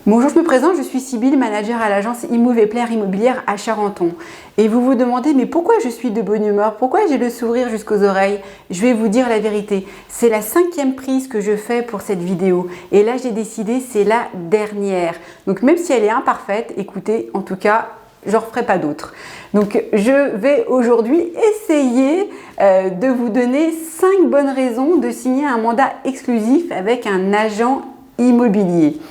Bonjour, je me présente, je suis Sybille, manager à l'agence Immove+Plaire Immobilière à Charenton. Et vous vous demandez, mais pourquoi je suis de bonne humeur? Pourquoi j'ai le sourire jusqu'aux oreilles? Je vais vous dire la vérité. C'est la 5e prise que je fais pour cette vidéo. Et là, j'ai décidé, c'est la dernière. Donc même si elle est imparfaite, écoutez, en tout cas, j'en referai pas d'autres. Donc je vais aujourd'hui essayer de vous donner 5 bonnes raisons de signer un mandat exclusif avec un agent immobilier.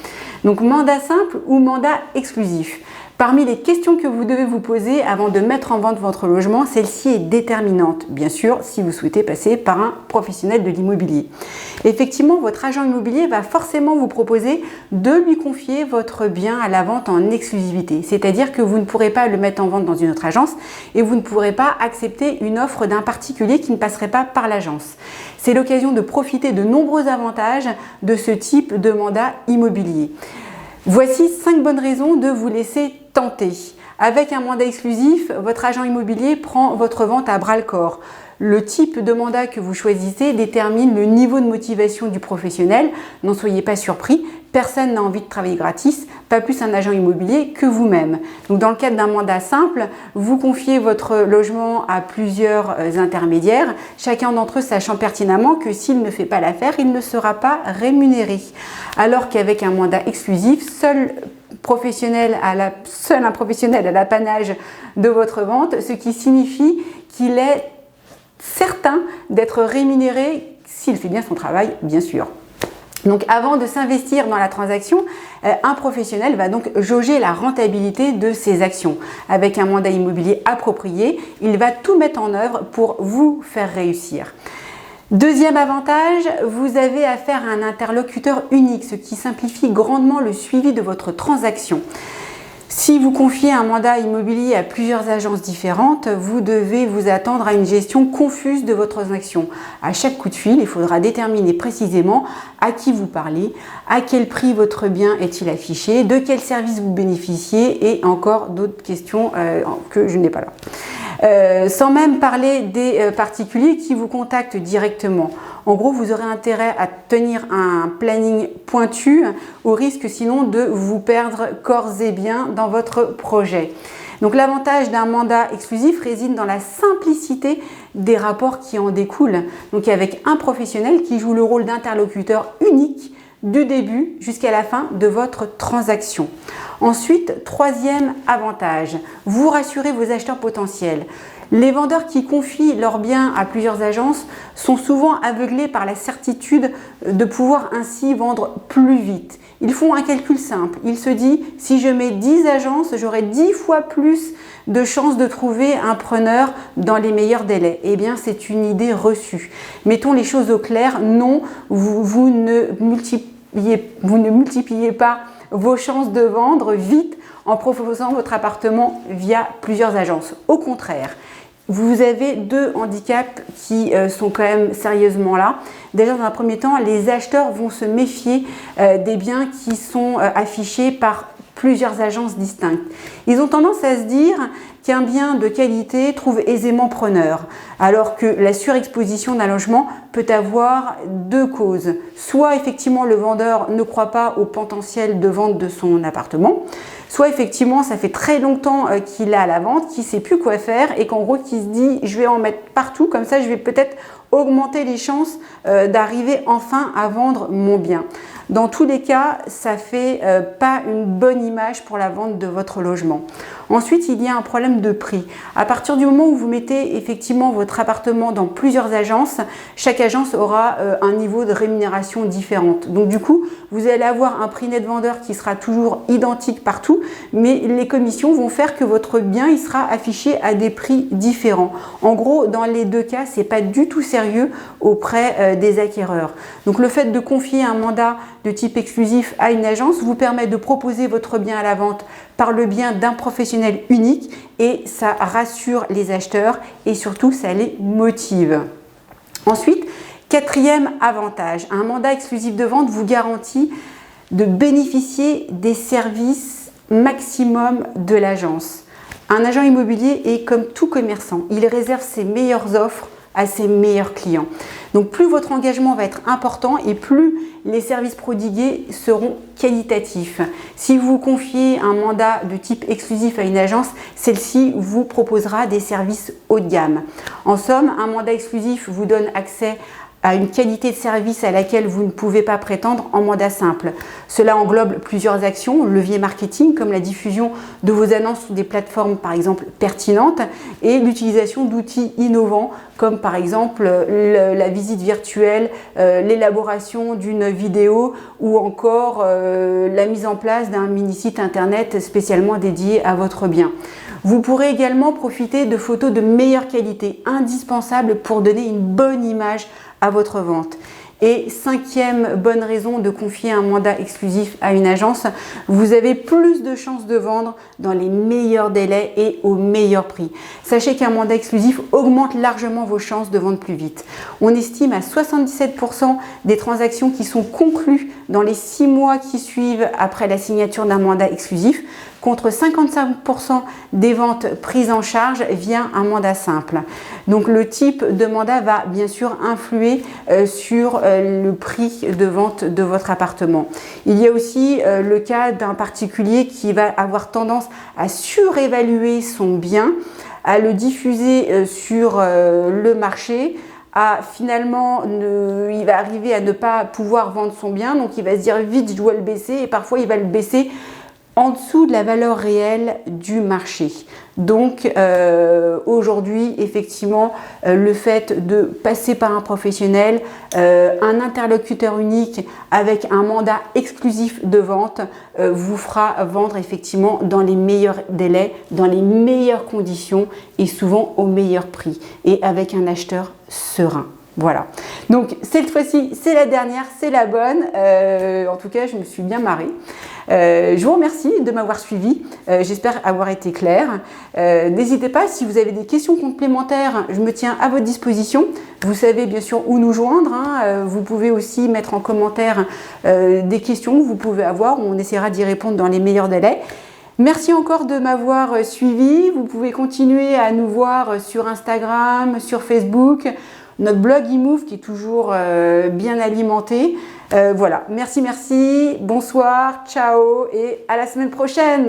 Donc mandat simple ou mandat exclusif. Parmi les questions que vous devez vous poser avant de mettre en vente votre logement, celle-ci est déterminante, bien sûr, si vous souhaitez passer par un professionnel de l'immobilier. Effectivement, votre agent immobilier va forcément vous proposer de lui confier votre bien à la vente en exclusivité. C'est-à-dire que vous ne pourrez pas le mettre en vente dans une autre agence et vous ne pourrez pas accepter une offre d'un particulier qui ne passerait pas par l'agence. C'est l'occasion de profiter de nombreux avantages de ce type de mandat immobilier. Voici 5 bonnes raisons de vous laisser tenter. Avec un mandat exclusif, votre agent immobilier prend votre vente à bras-le-corps. Le type de mandat que vous choisissez détermine le niveau de motivation du professionnel. N'en soyez pas surpris, personne n'a envie de travailler gratis, pas plus un agent immobilier que vous-même. Donc dans le cadre d'un mandat simple, vous confiez votre logement à plusieurs intermédiaires, chacun d'entre eux sachant pertinemment que s'il ne fait pas l'affaire, il ne sera pas rémunéré. Alors qu'avec un mandat exclusif, seul un professionnel à l'apanage de votre vente, ce qui signifie qu'il est certain d'être rémunéré s'il fait bien son travail, bien sûr. Donc avant de s'investir dans la transaction, un professionnel va donc jauger la rentabilité de ses actions. Avec un mandat immobilier approprié, il va tout mettre en œuvre pour vous faire réussir. Deuxième avantage, vous avez affaire à un interlocuteur unique, ce qui simplifie grandement le suivi de votre transaction. Si vous confiez un mandat immobilier à plusieurs agences différentes, vous devez vous attendre à une gestion confuse de votre transaction. À chaque coup de fil, il faudra déterminer précisément à qui vous parlez, à quel prix votre bien est-il affiché, de quel service vous bénéficiez et encore d'autres questions que je n'ai pas là. Sans même parler des particuliers qui vous contactent directement. En gros, vous aurez intérêt à tenir un planning pointu au risque sinon de vous perdre corps et biens dans votre projet. Donc l'avantage d'un mandat exclusif réside dans la simplicité des rapports qui en découlent. Donc avec un professionnel qui joue le rôle d'interlocuteur unique du début jusqu'à la fin de votre transaction. Ensuite, troisième avantage, vous rassurez vos acheteurs potentiels. Les vendeurs qui confient leurs biens à plusieurs agences sont souvent aveuglés par la certitude de pouvoir ainsi vendre plus vite. Ils font un calcul simple. Ils se disent, si je mets 10 agences, j'aurai 10 fois plus de chances de trouver un preneur dans les meilleurs délais. Eh bien, c'est une idée reçue. Mettons les choses au clair. Non, vous ne multipliez pas vos chances de vendre vite en proposant votre appartement via plusieurs agences. Au contraire, vous avez 2 handicaps qui sont quand même sérieusement là. Déjà, dans un premier temps, les acheteurs vont se méfier des biens qui sont affichés par plusieurs agences distinctes. Ils ont tendance à se dire qu'un bien de qualité trouve aisément preneur, alors que la surexposition d'un logement peut avoir 2 causes. Soit effectivement le vendeur ne croit pas au potentiel de vente de son appartement, soit effectivement ça fait très longtemps qu'il est à la vente, qu'il ne sait plus quoi faire et qu'en gros qu'il se dit je vais en mettre partout, comme ça je vais peut-être augmenter les chances d'arriver enfin à vendre mon bien. Dans tous les cas, ça fait pas une bonne image pour la vente de votre logement. Ensuite, il y a un problème de prix. À partir du moment où vous mettez effectivement votre appartement dans plusieurs agences, chaque agence aura un niveau de rémunération différent. Donc du coup, vous allez avoir un prix net vendeur qui sera toujours identique partout, mais les commissions vont faire que votre bien il sera affiché à des prix différents. En gros, dans les 2 cas, c'est pas du tout sérieux auprès des acquéreurs. Donc le fait de confier un mandat de type exclusif à une agence vous permet de proposer votre bien à la vente par le biais d'un professionnel unique et ça rassure les acheteurs et surtout ça les motive. Ensuite, 4e avantage, un mandat exclusif de vente vous garantit de bénéficier des services maximum de l'agence. Un agent immobilier est comme tout commerçant, il réserve ses meilleures offres à ses meilleurs clients. Donc plus votre engagement va être important et plus les services prodigués seront qualitatifs. Si vous confiez un mandat de type exclusif à une agence, celle-ci vous proposera des services haut de gamme. En somme, un mandat exclusif vous donne accès à une qualité de service à laquelle vous ne pouvez pas prétendre en mandat simple. Cela englobe plusieurs actions, levier marketing comme la diffusion de vos annonces sur des plateformes par exemple pertinentes et l'utilisation d'outils innovants comme par exemple la visite virtuelle, l'élaboration d'une vidéo ou encore la mise en place d'un mini-site internet spécialement dédié à votre bien. Vous pourrez également profiter de photos de meilleure qualité, indispensables pour donner une bonne image à votre vente. Et cinquième bonne raison de confier un mandat exclusif à une agence, vous avez plus de chances de vendre dans les meilleurs délais et au meilleur prix. Sachez qu'un mandat exclusif augmente largement vos chances de vendre plus vite. On estime à 77% des transactions qui sont conclues dans les 6 mois qui suivent après la signature d'un mandat exclusif, contre 55% des ventes prises en charge via un mandat simple. Donc le type de mandat va bien sûr influer sur le prix de vente de votre appartement. Il y a aussi le cas d'un particulier qui va avoir tendance à surévaluer son bien, à le diffuser sur le marché, finalement, il va arriver à ne pas pouvoir vendre son bien, donc il va se dire vite je dois le baisser et parfois il va le baisser en dessous de la valeur réelle du marché. Donc aujourd'hui, effectivement, le fait de passer par un professionnel, un interlocuteur unique avec un mandat exclusif de vente vous fera vendre effectivement dans les meilleurs délais, dans les meilleures conditions et souvent au meilleur prix et avec un acheteur serein. Voilà, donc cette fois-ci c'est la dernière, c'est la bonne, en tout cas je me suis bien marrée. Je vous remercie de m'avoir suivi, j'espère avoir été claire. N'hésitez pas, si vous avez des questions complémentaires, je me tiens à votre disposition. Vous savez bien sûr où nous joindre, hein. Vous pouvez aussi mettre en commentaire des questions que vous pouvez avoir, on essaiera d'y répondre dans les meilleurs délais. Merci encore de m'avoir suivi, vous pouvez continuer à nous voir sur Instagram, sur Facebook, notre blog eMove qui est toujours bien alimenté. Voilà, merci, bonsoir, ciao et à la semaine prochaine.